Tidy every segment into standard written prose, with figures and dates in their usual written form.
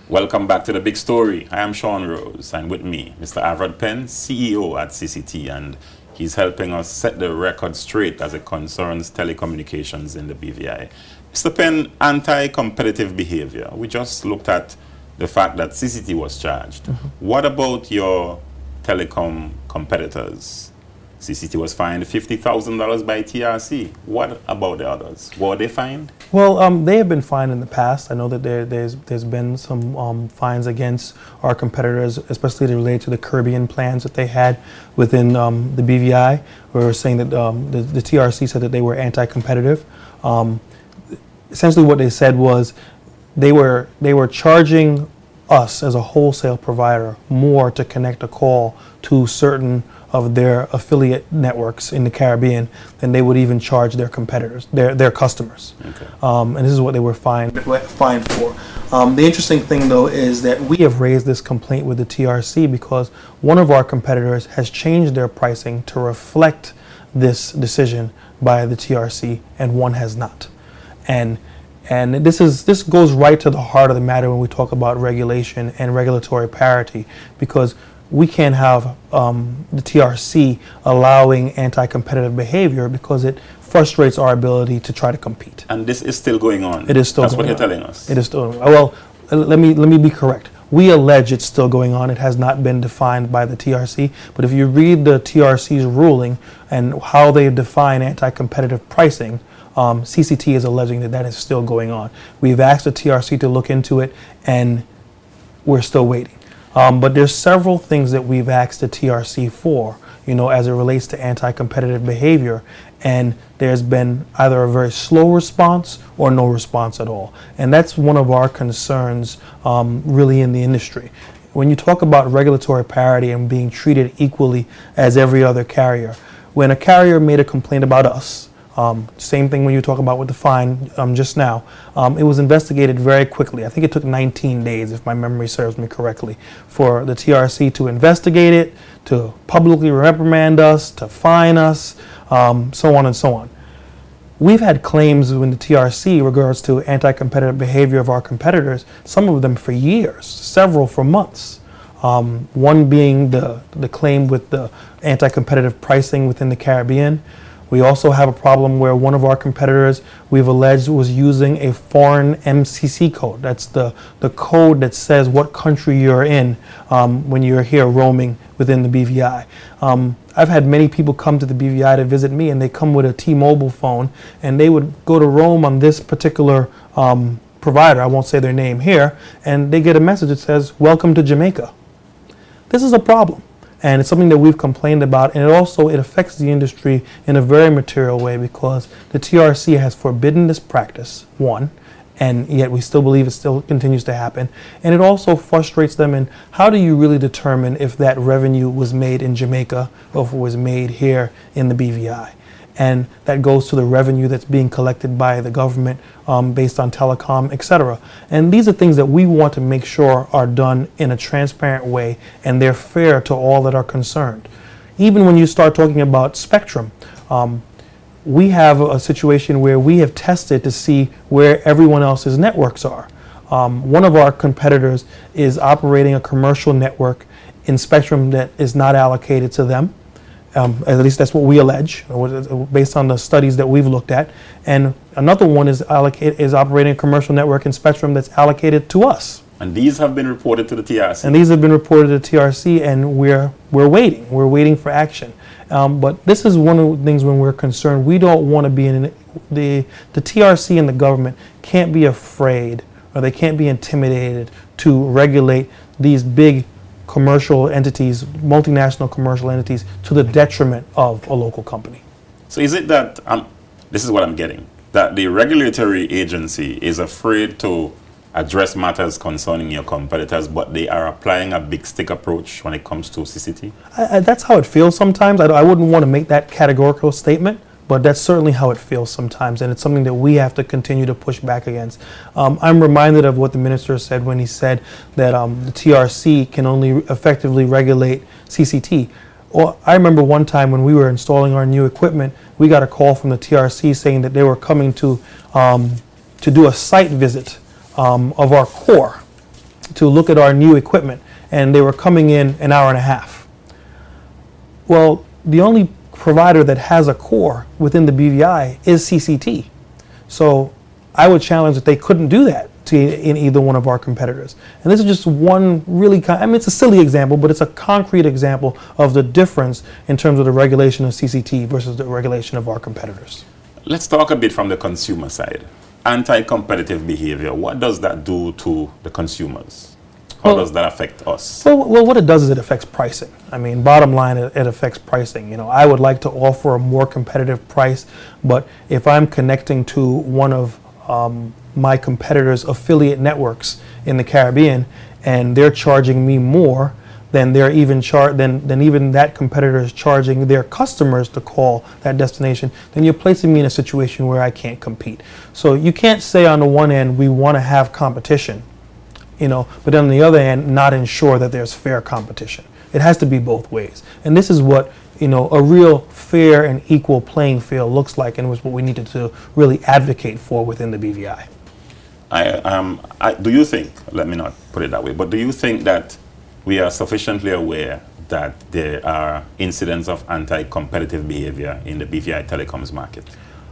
Welcome back to The Big Story. I am Sean Rose, and with me, Mr. Avrod Penn, CEO at CCT, and he's helping us set the record straight as it concerns telecommunications in the BVI. Mr. Penn, anti-competitive behavior. We just looked at the fact that CCT was charged. What about your telecom competitors? CCT was fined $50,000 by TRC. What about the others? Were they fined? Well, they have been fined in the past. I know that there's been some fines against our competitors, especially related to the Caribbean plans that they had within the BVI. We were saying that the TRC said that they were anti-competitive. Essentially what they said was they were charging us as a wholesale provider more to connect a call to certain of their affiliate networks in the Caribbean than they would even charge their competitors, their customers. Okay. And this is what they were fined for. The interesting thing, though, is that we have raised this complaint with the TRC because one of our competitors has changed their pricing to reflect this decision by the TRC, and one has not. And this goes right to the heart of the matter when we talk about regulation and regulatory parity, because we can't have the TRC allowing anti-competitive behavior because it frustrates our ability to try to compete. And this is still going on? It is still going on. That's what you're telling us? It is still going on. Well, let me be correct. We allege it's still going on. It has not been defined by the TRC. But if you read the TRC's ruling and how they define anti-competitive pricing, CCT is alleging that that is still going on. We've asked the TRC to look into it, and we're still waiting. But there's several things that we've asked the TRC for, as it relates to anti-competitive behavior, and there's been either a very slow response or no response at all. And that's one of our concerns really in the industry. When you talk about regulatory parity and being treated equally as every other carrier, when a carrier made a complaint about us, same thing when you talk about with the fine just now. It was investigated very quickly. I think it took 19 days, if my memory serves me correctly, for the TRC to investigate it, to publicly reprimand us, to fine us, so on and so on. We've had claims in the TRC in regards to anti-competitive behavior of our competitors, some of them for years, several for months. One being the claim with the anti-competitive pricing within the Caribbean. We also have a problem where one of our competitors, we've alleged, was using a foreign MCC code. That's the code that says what country you're in when you're here roaming within the BVI. I've had many people come to the BVI to visit me, and they come with a T-Mobile phone, and they would go to roam on this particular provider. I won't say their name here, and they get a message that says, "Welcome to Jamaica." This is a problem. And it's something that we've complained about, and it affects the industry in a very material way because the TRC has forbidden this practice, one, and yet we still believe it still continues to happen. And it also frustrates them in how do you really determine if that revenue was made in Jamaica or if it was made here in the BVI? And that goes to the revenue that's being collected by the government based on telecom, etc. And these are things that we want to make sure are done in a transparent way and they're fair to all that are concerned. Even when you start talking about spectrum, we have a situation where we have tested to see where everyone else's networks are. One of our competitors is operating a commercial network in spectrum that is not allocated to them. At least that's what we allege, based on the studies that we've looked at. And another one is operating a commercial network in spectrum that's allocated to us. And these have been reported to the TRC. And these have been reported to the TRC, and we're waiting. We're waiting for action. But this is one of the things when we're concerned. We don't want to be in the TRC and the government can't be afraid, or they can't be intimidated to regulate these big commercial entities, multinational commercial entities, to the detriment of a local company. So is it that, this is what I'm getting, that the regulatory agency is afraid to address matters concerning your competitors, but they are applying a big stick approach when it comes to CCT? That's how it feels sometimes. I wouldn't want to make that categorical statement, but that's certainly how it feels sometimes, and it's something that we have to continue to push back against. I'm reminded of what the minister said when he said that the TRC can only effectively regulate CCT. Well, I remember one time when we were installing our new equipment, we got a call from the TRC saying that they were coming to do a site visit of our core. to look at our new equipment, and they were coming in an hour and a half. Well, the only provider that has a core within the BVI is CCT. So I would challenge that they couldn't do that in either one of our competitors. And this is just one really, I mean, it's a silly example, but it's a concrete example of the difference in terms of the regulation of CCT versus the regulation of our competitors. Let's talk a bit from the consumer side. Anti-competitive behavior, what does that do to the consumers? How does that affect us? Well, what it does is it affects pricing. I mean, bottom line, it affects pricing. You know, I would like to offer a more competitive price, but if I'm connecting to one of my competitors' affiliate networks in the Caribbean, and they're charging me more than they're even than even that competitor is charging their customers to call that destination, then you're placing me in a situation where I can't compete. So you can't say on the one end we want to have competition, you know, but on the other end not ensure that there's fair competition. It has to be both ways, and this is what, you know, a real fair and equal playing field looks like, and was what we needed to really advocate for within the BVI. Do you think, let me not put it that way, but do you think that we are sufficiently aware that there are incidents of anti-competitive behavior in the BVI telecoms market?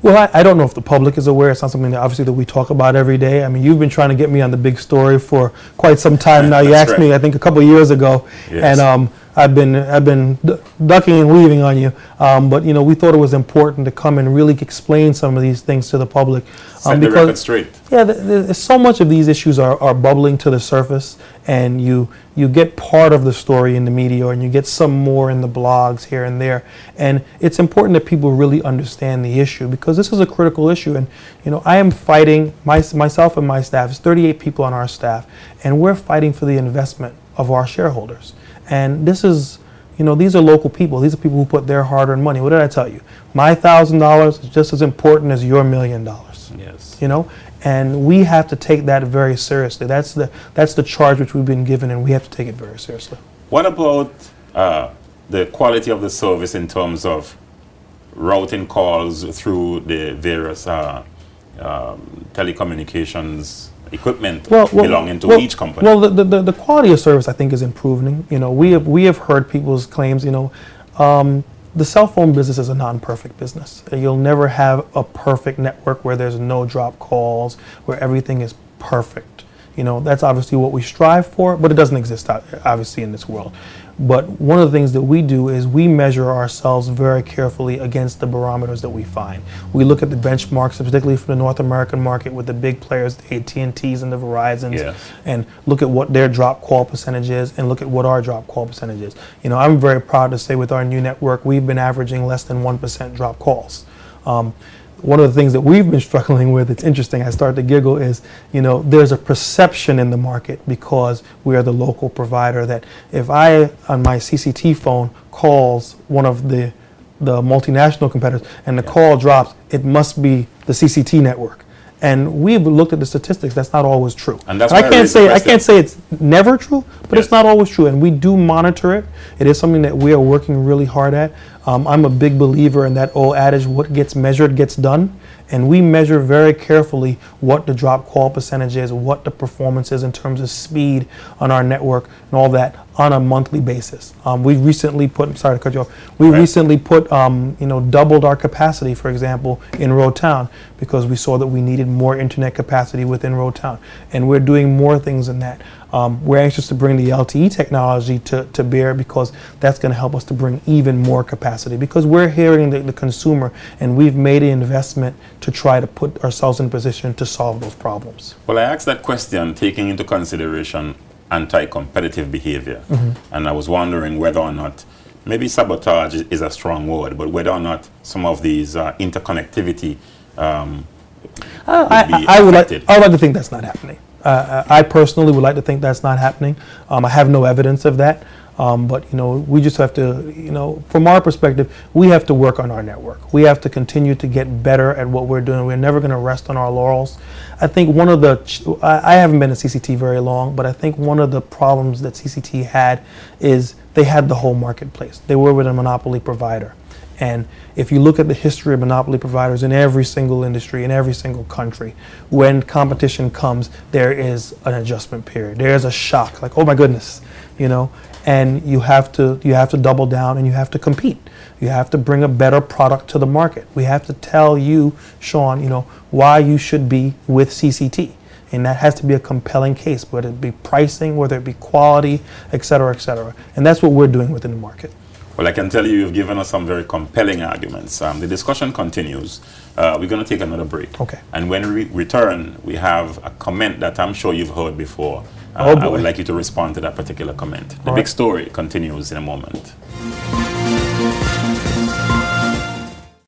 Well, I don't know if the public is aware. It's not something that obviously that we talk about every day. I mean, you've been trying to get me on the big story for quite some time now. You asked me, I think, a couple of years ago, yes. And I've been ducking and weaving on you. But you know, we thought it was important to come and really explain some of these things to the public. Set the record straight. Yeah, there's so much of these issues are bubbling to the surface, and you get part of the story in the media, and you get some more in the blogs here and there. And it's important that people really understand the issue, because this is a critical issue. And you know, I am fighting, myself and my staff, there's 38 people on our staff, and we're fighting for the investment of our shareholders. And this is, you know, these are local people. These are people who put their hard-earned money. What did I tell you? My $1,000 is just as important as your $1 million. Yes. You know, and we have to take that very seriously. That's the charge which we've been given, and we have to take it very seriously. What about the quality of the service in terms of routing calls through the various telecommunications equipment belonging to each company? Well, the quality of service, I think, is improving. You know, we have heard people's claims. You know, the cell phone business is a non-perfect business. You'll never have a perfect network where there's no drop calls, where everything is perfect. You know, that's obviously what we strive for, but it doesn't exist obviously in this world. But one of the things that we do is we measure ourselves very carefully against the barometers that we find. We look at the benchmarks, particularly for the North American market, with the big players, the AT&Ts and the Verizons, yes, and look at what their drop call percentage is, and look at what our drop call percentage is. You know, I'm very proud to say with our new network, we've been averaging less than 1% drop calls. One of the things that we've been struggling with, it's interesting, I start to giggle, is, you know, there's a perception in the market, because we are the local provider, that if I, on my CCT phone, calls one of the multinational competitors and the call drops, it must be the CCT network. And we've looked at the statistics, that's not always true. And that's I can't say it's never true, but it's not always true, and we do monitor it. It is something that we are working really hard at. I'm a big believer in that old adage, what gets measured gets done. And we measure very carefully what the drop call percentage is, what the performance is in terms of speed on our network, and all that on a monthly basis. We recently put, sorry to cut you off, we recently put, you know, doubled our capacity, for example, in Road Town, because we saw that we needed more internet capacity within Road Town. And we're doing more things than that. We're anxious to bring the LTE technology to bear, because that's going to help us to bring even more capacity, because we're hearing the consumer, and we've made an investment to try to put ourselves in a position to solve those problems. Well, I asked that question taking into consideration anti-competitive behavior, and I was wondering whether or not, maybe sabotage is a strong word, but whether or not some of these interconnectivity I would like to think that's not happening. I personally would like to think that's not happening. I have no evidence of that. But you know, we just have to, you know, from our perspective, we have to work on our network. We have to continue to get better at what we're doing. We're never going to rest on our laurels. I think one of the, I haven't been at CCT very long, but I think one of the problems that CCT had is they had the whole marketplace. They were with a monopoly provider. And if you look at the history of monopoly providers in every single industry, in every single country, when competition comes, there is an adjustment period. There is a shock, like, oh my goodness, you know, and you have to double down and you have to compete. You have to bring a better product to the market. We have to tell you, Sean, you know, why you should be with CCT. And that has to be a compelling case, whether it be pricing, whether it be quality, et cetera, et cetera. And that's what we're doing within the market. Well, I can tell you, you've given us some very compelling arguments. The discussion continues. We're going to take another break. Okay. And when we return, we have a comment that I'm sure you've heard before. Oh boy. I would like you to respond to that particular comment. The big story continues in a moment.